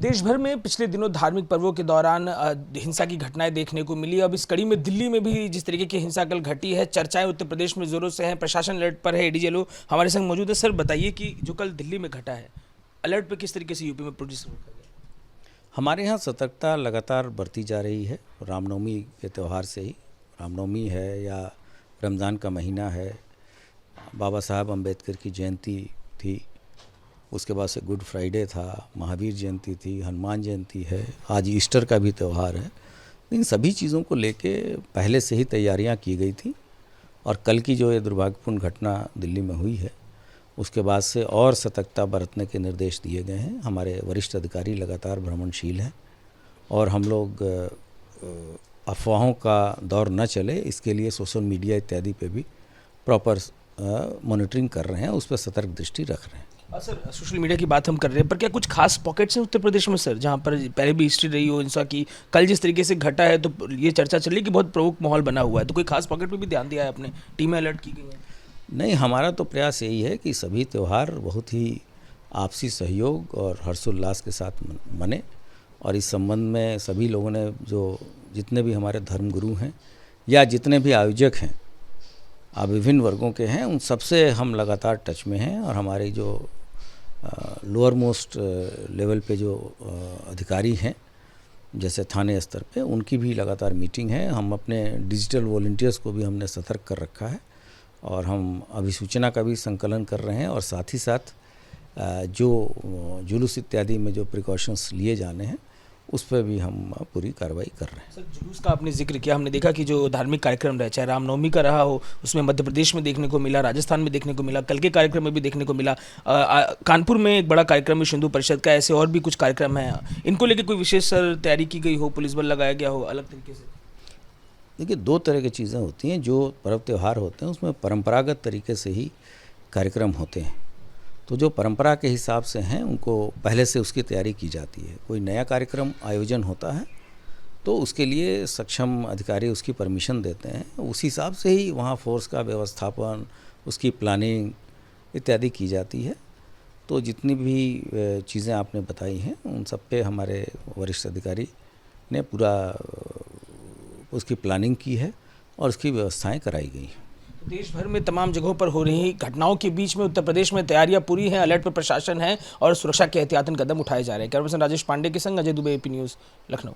देश भर में पिछले दिनों धार्मिक पर्वों के दौरान हिंसा की घटनाएं देखने को मिली। अब इस कड़ी में दिल्ली में भी जिस तरीके की हिंसा कल घटी है, चर्चाएं उत्तर प्रदेश में जोरों से हैं। प्रशासन अलर्ट पर है। एडीजे लोग हमारे संग मौजूद है। सर बताइए कि जो कल दिल्ली में घटा है, अलर्ट पर किस तरीके से यूपी में पुलिस रोक कर गया? हमारे यहाँ सतर्कता लगातार बढ़ती जा रही है। रामनवमी के त्यौहार से ही, रामनवमी है या रमज़ान का महीना है, बाबा साहब अम्बेडकर की जयंती थी, उसके बाद से गुड फ्राइडे था, महावीर जयंती थी, हनुमान जयंती है, आज ईस्टर का भी त्यौहार है। इन सभी चीज़ों को लेके पहले से ही तैयारियां की गई थी और कल की जो ये दुर्भाग्यपूर्ण घटना दिल्ली में हुई है, उसके बाद से और सतर्कता बरतने के निर्देश दिए गए हैं। हमारे वरिष्ठ अधिकारी लगातार भ्रमणशील हैं और हम लोग अफवाहों का दौर न चले, इसके लिए सोशल मीडिया इत्यादि पे भी प्रॉपर मॉनिटरिंग कर रहे हैं, उस पर सतर्क दृष्टि रख रहे हैं। सर सोशल मीडिया की बात हम कर रहे हैं, पर क्या कुछ खास पॉकेट्स हैं उत्तर प्रदेश में सर, जहां पर पहले भी हिस्ट्री रही हो हिंसा की? कल जिस तरीके से घटा है तो ये चर्चा चली कि बहुत प्रमुख माहौल बना हुआ है, तो कोई खास पॉकेट पे भी ध्यान दिया है आपने? टीमें अलर्ट की गई हैं? नहीं, हमारा तो प्रयास यही है कि सभी त्यौहार बहुत ही आपसी सहयोग और हर्षोल्लास के साथ मने, और इस संबंध में सभी लोगों ने, जो जितने भी हमारे धर्मगुरु हैं या जितने भी आयोजक हैं, विभिन्न वर्गों के हैं, उन सबसे हम लगातार टच में हैं। और हमारी जो लोअर मोस्ट लेवल पे जो अधिकारी हैं, जैसे थाने स्तर पे, उनकी भी लगातार मीटिंग है। हम अपने डिजिटल वॉलंटियर्स को भी हमने सतर्क कर रखा है और हम अभिसूचना का भी संकलन कर रहे हैं, और साथ ही साथ जो जुलूस इत्यादि में जो प्रिकॉशंस लिए जाने हैं, उस पर भी हम पूरी कार्रवाई कर रहे हैं। सर जुलूस का आपने जिक्र किया, हमने देखा कि जो धार्मिक कार्यक्रम रहे, चाहे रामनवमी का रहा हो, उसमें मध्य प्रदेश में देखने को मिला, राजस्थान में देखने को मिला, कल के कार्यक्रम में भी देखने को मिला। कानपुर में एक बड़ा कार्यक्रम है हिंदू परिषद का, ऐसे और भी कुछ कार्यक्रम हैं। इनको लेकर कोई विशेष सर तैयारी की गई हो, पुलिस बल लगाया गया हो अलग तरीके से? देखिए, दो तरह की चीज़ें होती हैं। जो पर्व त्यौहार होते हैं उसमें परंपरागत तरीके से ही कार्यक्रम होते हैं, तो जो परंपरा के हिसाब से हैं उनको पहले से उसकी तैयारी की जाती है। कोई नया कार्यक्रम आयोजन होता है तो उसके लिए सक्षम अधिकारी उसकी परमिशन देते हैं, उस हिसाब से ही वहाँ फोर्स का व्यवस्थापन, उसकी प्लानिंग इत्यादि की जाती है। तो जितनी भी चीज़ें आपने बताई हैं, उन सब पे हमारे वरिष्ठ अधिकारी ने पूरा उसकी प्लानिंग की है और उसकी व्यवस्थाएं कराई गई हैं। देश भर में तमाम जगहों पर हो रही घटनाओं के बीच में उत्तर प्रदेश में तैयारियां पूरी हैं, अलर्ट पर प्रशासन है और सुरक्षा के एहतियातन कदम उठाए जा रहे हैं। कैमरा पर्सन राजेश पांडे के संग अजय दुबे, AP न्यूज़, लखनऊ।